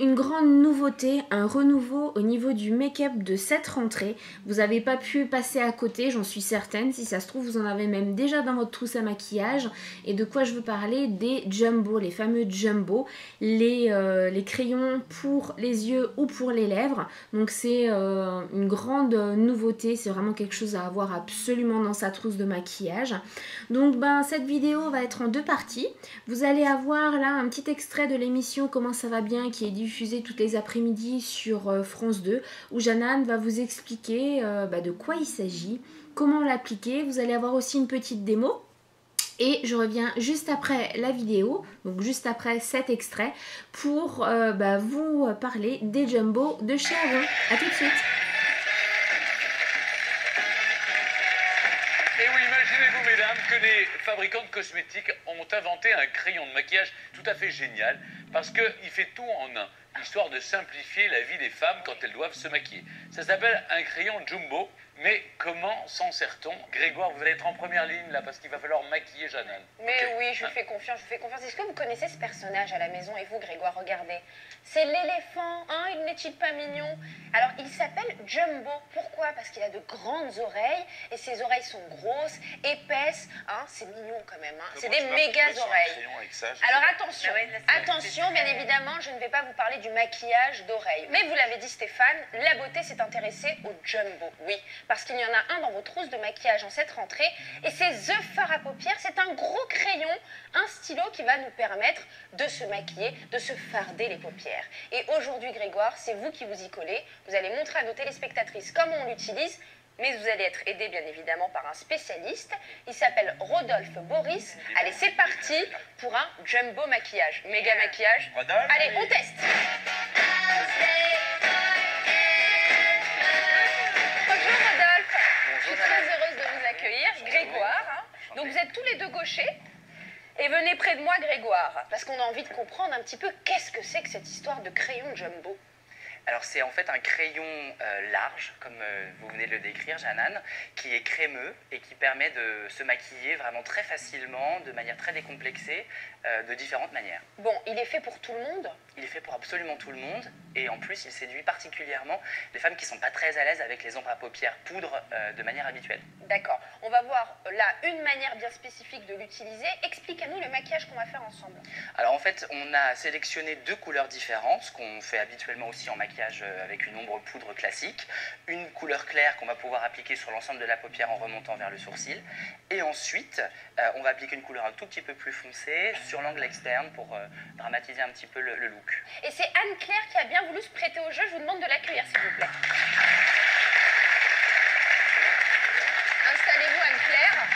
une grande nouveauté, un renouveau au niveau du make-up de cette rentrée. Vous n'avez pas pu passer à côté, j'en suis certaine. Si ça se trouve, vous en avez même déjà dans votre trousse à maquillage. Et de quoi je veux parler? Des Jumbo, les fameux Jumbo, les crayons pour les yeux ou pour les lèvres. Donc c'est une grande nouveauté, c'est vraiment quelque chose à avoir absolument dans sa trousse de maquillage. Donc cette vidéo va être en deux parties. Vous allez avoir là un petit extrait de l'émission Comment ça va bien qui est diffusée toutes les après-midi sur France 2 où Jeanne va vous expliquer de quoi il s'agit, comment l'appliquer. Vous allez avoir aussi une petite démo. Et je reviens juste après la vidéo, donc juste après cet extrait, pour vous parler des Jumbo de chez Avon. A tout de suite. Et oui, imaginez-vous, mesdames, que les fabricants de cosmétiques ont inventé un crayon de maquillage tout à fait génial, parce qu'il fait tout en un, histoire de simplifier la vie des femmes quand elles doivent se maquiller. Ça s'appelle un crayon Jumbo, mais comment s'en sert-on? Grégoire, vous allez être en première ligne là, parce qu'il va falloir maquiller Jeanne. Mais okay. Oui, je vous fais confiance, Est-ce que vous connaissez ce personnage à la maison? Et vous, Grégoire, regardez. C'est l'éléphant, hein, il n'est-il pas mignon? Alors, il s'appelle Jumbo. Pourquoi? Parce qu'il a de grandes oreilles, et ses oreilles sont grosses, épaisses, hein, c'est mignon quand même, hein. C'est des méga oreilles. Alors attention, attention, bien évidemment, je ne vais pas vous parler du maquillage d'oreilles. Mais vous l'avez dit Stéphane, la beauté s'est intéressée au Jumbo, oui. Parce qu'il y en a un dans vos trousses de maquillage en cette rentrée. Et ces œufs fards à paupières, c'est un gros crayon, un stylo qui va nous permettre de se maquiller, de se farder les paupières. Et aujourd'hui, Grégoire, c'est vous qui vous y collez. Vous allez montrer à nos téléspectatrices comment on l'utilise. Mais vous allez être aidé bien évidemment par un spécialiste. Il s'appelle Rodolphe Boris. Allez, c'est parti pour un Jumbo maquillage. Méga maquillage. Rodolphe. Allez, on teste. Bonjour Rodolphe. Je suis très heureuse de vous accueillir. Grégoire. Hein. Donc vous êtes tous les deux gauchers. Et venez près de moi, Grégoire, parce qu'on a envie de comprendre un petit peu qu'est-ce que c'est que cette histoire de crayon Jumbo. Alors c'est en fait un crayon large, comme vous venez de le décrire, Jeanne, qui est crémeux et qui permet de se maquiller vraiment très facilement, de manière très décomplexée, de différentes manières. Bon, il est fait pour tout le monde? Il est fait pour absolument tout le monde, et en plus il séduit particulièrement les femmes qui ne sont pas très à l'aise avec les ombres à paupières poudre de manière habituelle. D'accord, on va voir là une manière bien spécifique de l'utiliser. Explique-nous le maquillage qu'on va faire ensemble. Alors en fait, on a sélectionné deux couleurs différentes, ce qu'on fait habituellement aussi en maquillage avec une ombre poudre classique, une couleur claire qu'on va pouvoir appliquer sur l'ensemble de la paupière en remontant vers le sourcil, et ensuite on va appliquer une couleur un tout petit peu plus foncée sur l'angle externe pour dramatiser un petit peu le look. Et c'est Anne-Claire qui a bien voulu se prêter au jeu, je vous demande de l'accueillir s'il vous plaît. Installez-vous Anne-Claire.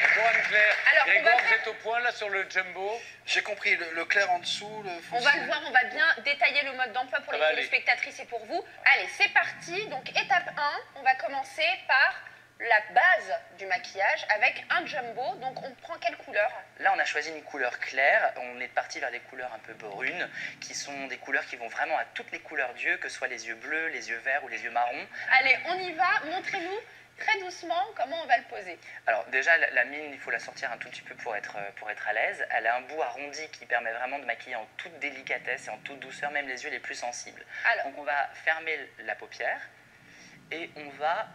Bonjour Anne-Claire. Alors, Grégoire, vous êtes au point là sur le Jumbo? J'ai compris, le clair en dessous, le foncé. On va le voir, on va bien détailler le mode d'emploi pour les téléspectatrices et pour vous. Allez, c'est parti. Donc étape 1, on va commencer par la base du maquillage avec un Jumbo. Donc on prend quelle couleur? Là on a choisi une couleur claire, on est parti vers des couleurs un peu brunes, qui sont des couleurs qui vont vraiment à toutes les couleurs d'yeux, que ce soit les yeux bleus, les yeux verts ou les yeux marrons. Allez, on y va, montrez-nous très doucement comment on va le poser. Alors déjà la mine, il faut la sortir un tout petit peu pour être à l'aise. Elle a un bout arrondi qui permet vraiment de maquiller en toute délicatesse et en toute douceur, même les yeux les plus sensibles. Alors. Donc on va fermer la paupière et on va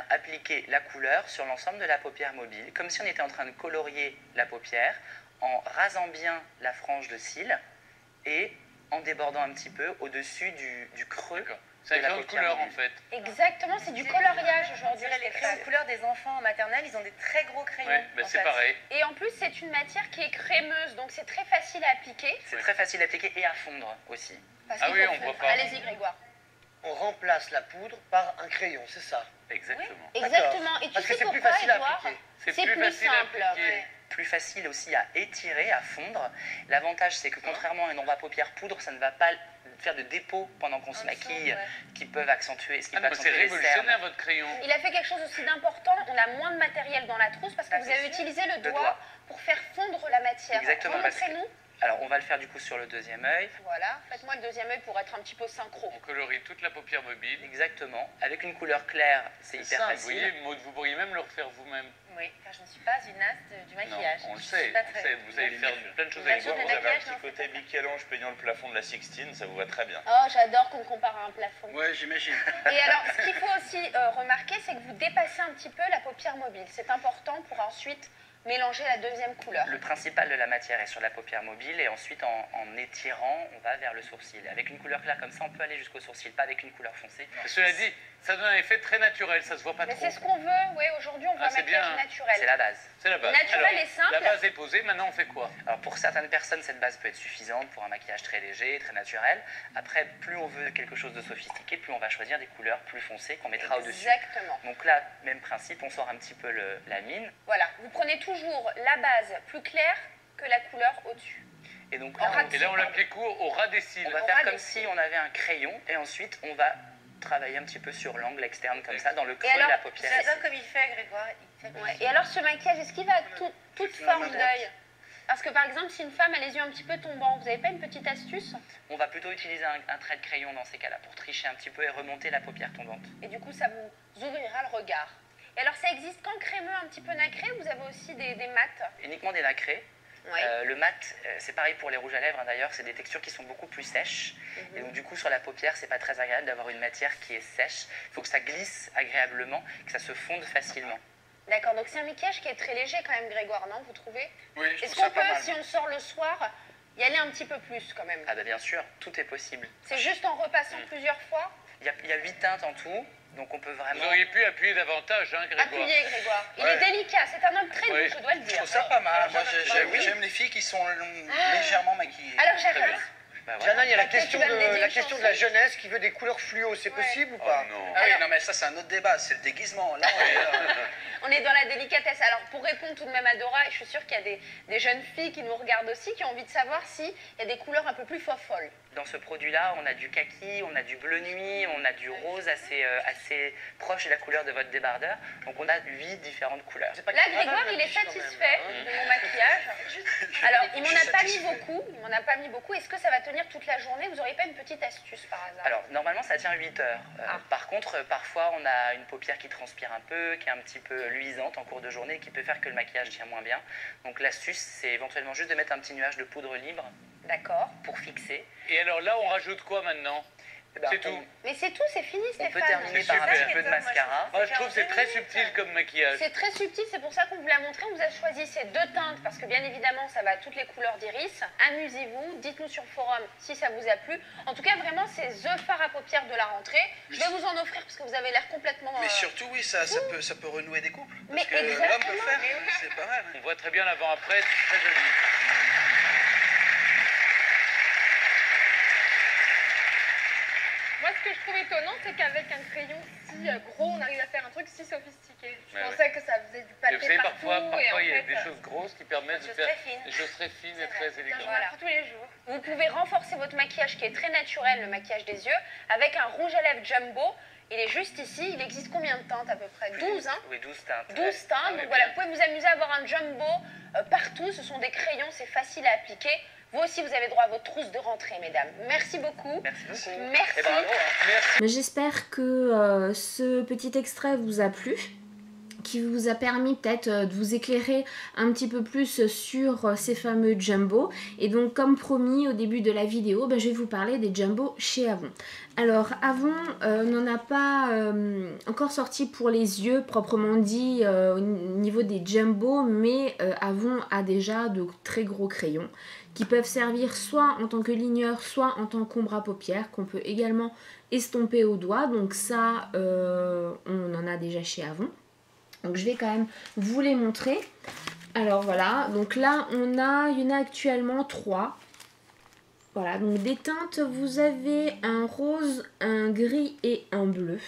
appliquer la couleur sur l'ensemble de la paupière mobile, comme si on était en train de colorier la paupière, en rasant bien la frange de cils et en débordant un petit peu au-dessus du creux. C'est un crayon de couleur en fait. Exactement, c'est du coloriage aujourd'hui. Les crayons de couleur des enfants en maternelle, ils ont des très gros crayons. Oui, mais c'est pareil. Et en plus, c'est une matière qui est crémeuse, donc c'est très facile à appliquer. C'est très facile à appliquer et à fondre aussi. Ah oui, on voit pas. Allez-y, Grégoire. On remplace la poudre par un crayon, c'est ça? Exactement. Oui, exactement. Et tu sais pourquoi, Edouard? C'est plus simple. Plus facile aussi à étirer, à fondre. L'avantage, c'est que contrairement à une ombre à paupières poudre, ça ne va pas faire de dépôts pendant qu'on se maquille, qui peuvent accentuer, c'est révolutionnaire votre crayon. Il a fait quelque chose aussi d'important, on a moins de matériel dans la trousse parce que vous avez utilisé le doigt pour faire fondre la matière. Exactement. Montrez-nous. Alors on va le faire du coup sur le deuxième œil. Voilà, faites-moi le deuxième œil pour être un petit peu synchro. On colorie toute la paupière mobile. Exactement. Avec une couleur claire, c'est hyper Vous facile. voyez, Maud, vous pourriez même le refaire vous-même. Oui, car je ne suis pas une as du maquillage. Non, on le Je sait, suis pas très- vous allez faire plein de choses Bien avec sûr, moi. le Vous avez un maquillage, petit non, côté Michel-Ange peignant le plafond de la Sixtine, ça vous va très bien. Oh, j'adore qu'on me compare à un plafond. Ouais, j'imagine. Et alors, ce qu'il faut aussi remarquer, c'est que vous dépassez un petit peu la paupière mobile. C'est important pour ensuite mélanger la deuxième couleur. Le principal de la matière est sur la paupière mobile et ensuite en étirant, on va vers le sourcil. Avec une couleur claire comme ça, on peut aller jusqu'au sourcil, pas avec une couleur foncée. Cela dit, ça donne un effet très naturel, ça se voit pas Mais trop. c'est ce qu'on veut, oui, aujourd'hui on veut un c'est maquillage bien. naturel. C'est la base. C'est la base. Naturel Alors, et simple. La base est posée, maintenant on fait quoi? Alors pour certaines personnes, cette base peut être suffisante pour un maquillage très léger, très naturel. Après, plus on veut quelque chose de sophistiqué, plus on va choisir des couleurs plus foncées qu'on mettra au-dessus. Exactement. Donc là, même principe, on sort un petit peu la mine. Voilà, vous prenez toujours la base plus claire que la couleur au-dessus. Et donc En là, ras Et là on l'applique au ras des cils. on va On faire va comme dessus. si on avait un crayon et ensuite on va travailler un petit peu sur l'angle externe comme ça, dans le creux alors, de la paupière. C'est ici. ça comme il fait, Grégoire. Il fait comme Ouais. il Et alors ce maquillage, est-ce qu'il va à toute forme d'œil? Parce que par exemple, si une femme a les yeux un petit peu tombants, vous n'avez pas une petite astuce? On va plutôt utiliser un trait de crayon dans ces cas-là pour tricher un petit peu et remonter la paupière tombante. Et du coup, ça vous ouvrira le regard. Et alors, ça existe qu'en crémeux un petit peu nacré ou vous avez aussi des mats? Uniquement des nacrés. Oui. Le mat, c'est pareil pour les rouges à lèvres hein, d'ailleurs, c'est des textures qui sont beaucoup plus sèches. Et donc du coup sur la paupière, c'est pas très agréable d'avoir une matière qui est sèche. Il faut que ça glisse agréablement, que ça se fonde facilement. D'accord, donc c'est un maquillage qui est très léger quand même, Grégoire, non? Vous trouvez? Oui, je Est-ce trouve qu'on ça pas peut, mal. si on sort le soir, y aller un petit peu plus quand même? Ah bah bien sûr, tout est possible. C'est juste en repassant plusieurs fois? Il y a 8 teintes en tout, donc on peut Vous vraiment... auriez pu appuyer davantage, hein, Grégoire. Appuyez, Grégoire. Il Ouais. est délicat, c'est un homme très Oui. doux, je dois le Je dire. trouve ça pas mal. Moi, oui. j'aime les filles qui sont légèrement maquillées. Alors j'arrive. Bah, voilà. Jana, il y a la Peut-être question, tu vas me dédier la une question de chanson. la jeunesse qui veut des couleurs fluo. C'est Ouais. possible ou Oh pas? non. Ah oui, Alors- non, mais ça, c'est un autre débat. C'est le déguisement. Là, On est dans la délicatesse. Alors, pour répondre tout de même à Dora, et je suis sûre qu'il y a des jeunes filles qui nous regardent aussi, qui ont envie de savoir s'il y a des couleurs un peu plus folles. Dans ce produit-là, on a du kaki, on a du bleu nuit, on a du rose assez proche de la couleur de votre débardeur. Donc on a 8 différentes couleurs. Là, Grégoire, il est satisfait de mon maquillage. Alors, il m'en a pas mis beaucoup. Il m'en a pas mis beaucoup. Est-ce que ça va tenir toute la journée? Vous n'auriez pas une petite astuce par hasard? Alors, normalement, ça tient 8 heures. Ah. Par contre, parfois, on a une paupière qui transpire un peu, qui est un petit peu luisante en cours de journée, qui peut faire que le maquillage tient moins bien. Donc, l'astuce, c'est éventuellement juste de mettre un petit nuage de poudre libre D'accord. pour fixer. Et alors là, on rajoute quoi maintenant? Eh ben, C'est tout. Mais c'est tout, c'est fini, On Stéphane. peut terminer C'est par un super. petit peu de mascara. Moi, je trouve que c'est très subtil comme maquillage. C'est très subtil, c'est pour ça qu'on vous l'a montré. On vous a choisi ces deux teintes parce que bien évidemment, ça va à toutes les couleurs d'iris. Amusez-vous, dites-nous sur le forum si ça vous a plu. En tout cas, vraiment, c'est The Fard à paupières de la rentrée. Je vais vous en offrir parce que vous avez l'air complètement... mais surtout, oui, ça peut renouer des couples. Mais Parce que l'homme peut exactement. le faire. C'est pas mal. On voit très bien l'avant-après, c'est très joli. Moi, ce que je trouve étonnant, c'est qu'avec un crayon si gros, on arrive à faire un truc si sophistiqué. Je Ouais, pensais que ça faisait du Et papier vous savez, partout. parfois et en il y a fait, des choses grosses qui permettent de choses faire très fines. des choses très fines et très putain, élégantes. je m'en fous tous les jours. Vous pouvez renforcer votre maquillage qui est très naturel, le maquillage des yeux, avec un rouge à lèvres jumbo. Il est juste ici. Il existe combien de teintes à peu près? 12, hein? Oui, 12 teintes. 12 teintes. ouais, Donc voilà, bien. vous pouvez vous amuser à avoir un jumbo partout. Ce sont des crayons, c'est facile à appliquer. Vous aussi, vous avez droit à votre trousse de rentrée, mesdames. Merci beaucoup. Merci beaucoup. Merci. Et bravo, hein. Merci. Mais j'espère que ce petit extrait vous a plu, qui vous a permis peut-être de vous éclairer un petit peu plus sur ces fameux jumbo. Et donc comme promis au début de la vidéo, je vais vous parler des jumbo chez Avon. Alors Avon n'en a pas encore sorti pour les yeux proprement dit au niveau des jumbo, mais Avon a déjà de très gros crayons qui peuvent servir soit en tant que ligneur, soit en tant qu'ombre à paupières, qu'on peut également estomper au doigt. Donc ça, on en a déjà chez Avon. Donc je vais quand même vous les montrer. Alors voilà, donc là il y en a actuellement 3. Voilà, donc des teintes, vous avez un rose, un gris et un bleu.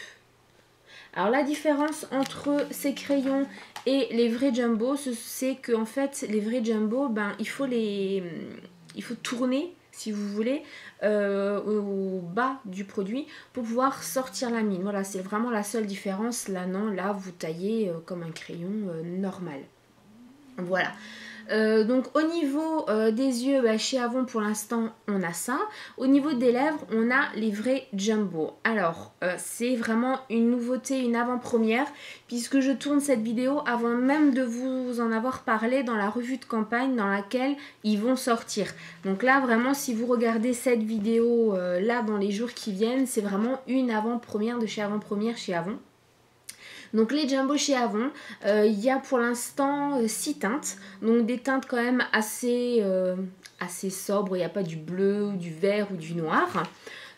Alors la différence entre ces crayons et les vrais jumbo, c'est que en fait les vrais jumbo, il faut tourner, si vous voulez, au bas du produit pour pouvoir sortir la mine. Voilà, c'est vraiment la seule différence. Là non, là vous taillez comme un crayon normal. Voilà. Donc au niveau des yeux, bah, chez Avon pour l'instant on a ça. Au niveau des lèvres on a les vrais Jumbo. Alors c'est vraiment une nouveauté, une avant-première, puisque je tourne cette vidéo avant même de vous en avoir parlé dans la revue de campagne dans laquelle ils vont sortir. Donc là vraiment si vous regardez cette vidéo là dans les jours qui viennent, c'est vraiment une avant-première de chez Avant-Première chez Avon. Donc les Jumbo chez Avon, il y a pour l'instant 6 teintes, donc des teintes quand même assez sobres, il n'y a pas du bleu, ou du vert ou du noir.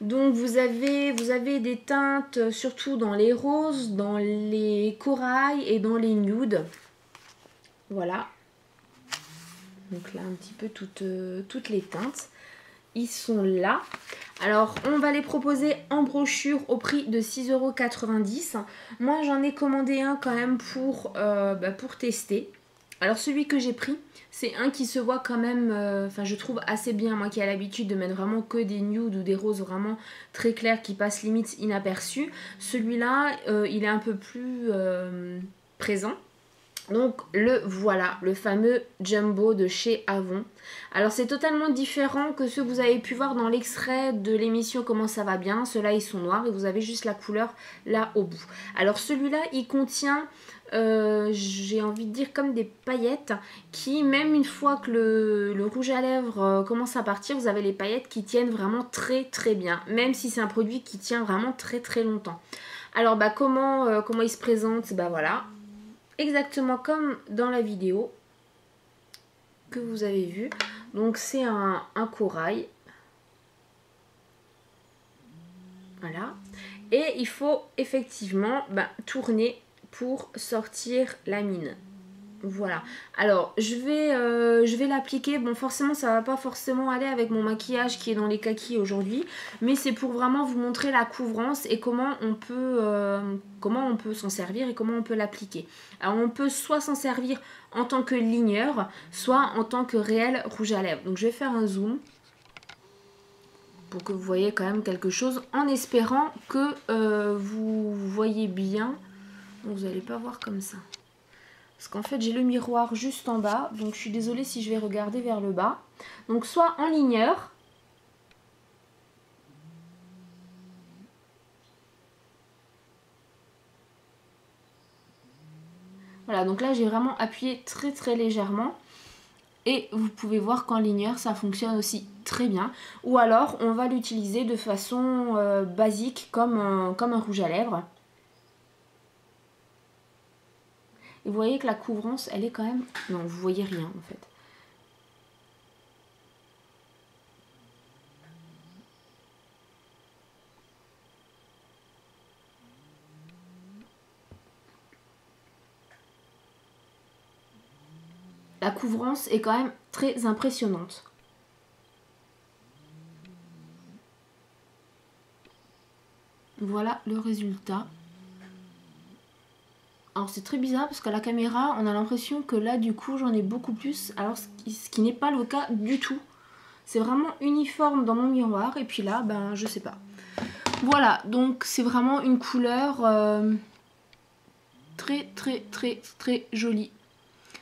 Donc vous avez des teintes surtout dans les roses, dans les corails et dans les nudes. Voilà. Donc là un petit peu toutes les teintes. Ils sont là. Alors on va les proposer en brochure au prix de 6,90 €. Moi j'en ai commandé un quand même pour tester. Alors celui que j'ai pris, c'est un qui se voit quand même, je trouve assez bien. Moi qui ai l'habitude de mettre vraiment que des nudes ou des roses vraiment très clairs qui passent limite inaperçus. Celui-là, il est un peu plus présent. Donc le voilà, le fameux Jumbo de chez Avon. Alors c'est totalement différent que ceux que vous avez pu voir dans l'extrait de l'émission Comment ça va bien. Ceux-là ils sont noirs et vous avez juste la couleur là au bout. Alors celui-là il contient, j'ai envie de dire comme des paillettes qui, même une fois que le rouge à lèvres commence à partir, vous avez les paillettes qui tiennent vraiment très très bien. Même si c'est un produit qui tient vraiment très très longtemps. Alors bah comment il se présente? Bah voilà. Exactement comme dans la vidéo que vous avez vue. Donc c'est un corail. Voilà. Et il faut effectivement tourner pour sortir la mine. Voilà. Alors je vais l'appliquer. Bon forcément ça va pas forcément aller avec mon maquillage qui est dans les kakis aujourd'hui. Mais c'est pour vraiment vous montrer la couvrance et comment on peut s'en servir et comment on peut l'appliquer. Alors on peut soit s'en servir en tant que ligneur, soit en tant que réel rouge à lèvres. Donc je vais faire un zoom pour que vous voyez quand même quelque chose, en espérant que vous voyez bien. Donc vous n'allez pas voir comme ça. Parce qu'en fait j'ai le miroir juste en bas, donc je suis désolée si je vais regarder vers le bas. Donc soit en ligneur, voilà, donc là j'ai vraiment appuyé très très légèrement. Et vous pouvez voir qu'en ligneur ça fonctionne aussi très bien. Ou alors on va l'utiliser de façon basique comme un rouge à lèvres. Et vous voyez que la couvrance elle est quand même... Non, vous voyez rien en fait. La couvrance est quand même très impressionnante. Voilà le résultat. Alors c'est très bizarre parce qu'à la caméra on a l'impression que là du coup j'en ai beaucoup plus, alors ce qui n'est pas le cas du tout. C'est vraiment uniforme dans mon miroir et puis là je sais pas. Voilà, donc c'est vraiment une couleur très très très très jolie.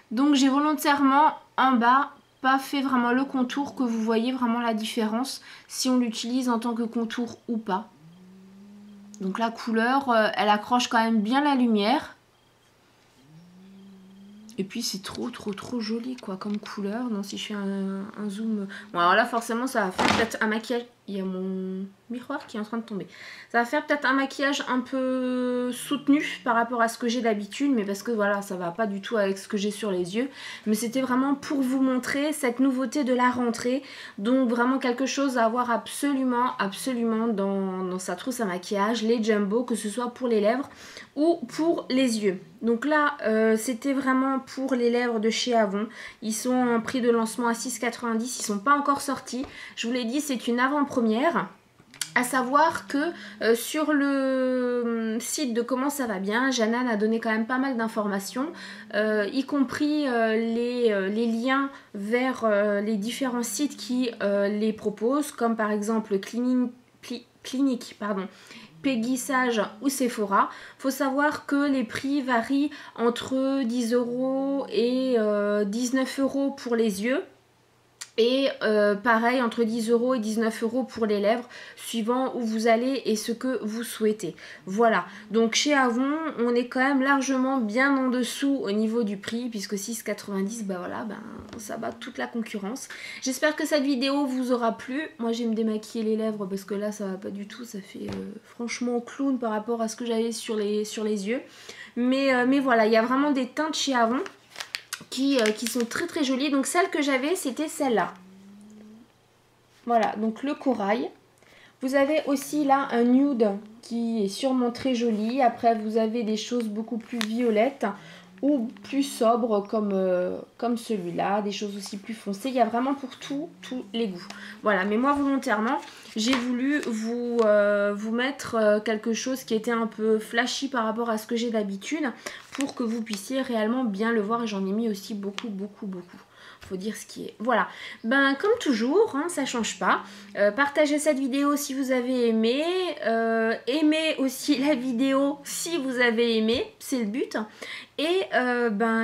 Donc j'ai volontairement en bas pas fait vraiment le contour, que vous voyez vraiment la différence si on l'utilise en tant que contour ou pas. Donc la couleur elle accroche quand même bien la lumière. Et puis c'est trop joli quoi comme couleur. Non, si je fais un zoom... Bon alors là forcément ça va faire peut-être un maquillage... Il y a mon miroir qui est en train de tomber. Ça va faire peut-être un maquillage un peu soutenu par rapport à ce que j'ai d'habitude. Mais parce que voilà, ça va pas du tout avec ce que j'ai sur les yeux. Mais c'était vraiment pour vous montrer cette nouveauté de la rentrée. Donc vraiment quelque chose à avoir absolument dans sa trousse à maquillage. Les Jumbo, que ce soit pour les lèvres ou pour les yeux. Donc là, c'était vraiment pour les lèvres de chez Avon. Ils sont en prix de lancement à 6,90 €. Ils sont pas encore sortis. Je vous l'ai dit, c'est une avant-première. À savoir que sur le site de Comment ça va bien, Jeanne a donné quand même pas mal d'informations, y compris les liens vers les différents sites qui les proposent, comme par exemple Clinique Peggy Sage ou Sephora. Faut savoir que les prix varient entre 10 € et 19 € pour les yeux. Et pareil entre 10 € et 19 € pour les lèvres, suivant où vous allez et ce que vous souhaitez. Voilà, donc chez Avon, on est quand même largement bien en dessous au niveau du prix, puisque 6,90, bah voilà, ça bat toute la concurrence. J'espère que cette vidéo vous aura plu. Moi, je vais me démaquiller les lèvres parce que là, ça va pas du tout. Ça fait franchement clown par rapport à ce que j'avais sur les yeux. Mais voilà, il y a vraiment des teintes chez Avon qui sont très très jolies. Donc celle que j'avais, c'était celle-là. Voilà, donc le corail. Vous avez aussi là un nude qui est sûrement très joli. Après vous avez des choses beaucoup plus violettes ou plus sobres comme celui-là. Des choses aussi plus foncées. Il y a vraiment pour tous les goûts. Voilà, mais moi volontairement, j'ai voulu vous mettre quelque chose qui était un peu flashy par rapport à ce que j'ai d'habitude, pour que vous puissiez réellement bien le voir. Et j'en ai mis aussi beaucoup. Faut dire ce qui est. Voilà, comme toujours, hein, ça change pas. Partagez cette vidéo si vous avez aimé. Aimez aussi la vidéo si vous avez aimé, c'est le but. Et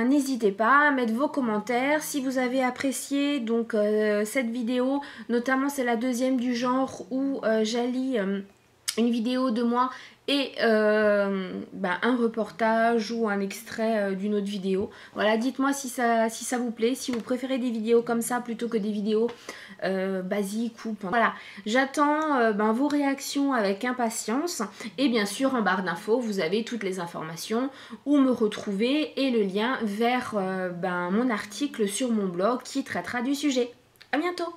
n'hésitez pas à mettre vos commentaires si vous avez apprécié donc cette vidéo. Notamment c'est la deuxième du genre où j'allie une vidéo de moi et un reportage ou un extrait d'une autre vidéo. Voilà, dites-moi si ça vous plaît, si vous préférez des vidéos comme ça plutôt que des vidéos basiques ou... Voilà, j'attends vos réactions avec impatience. Et bien sûr, en barre d'infos, vous avez toutes les informations, où me retrouver et le lien vers mon article sur mon blog qui traitera du sujet. À bientôt!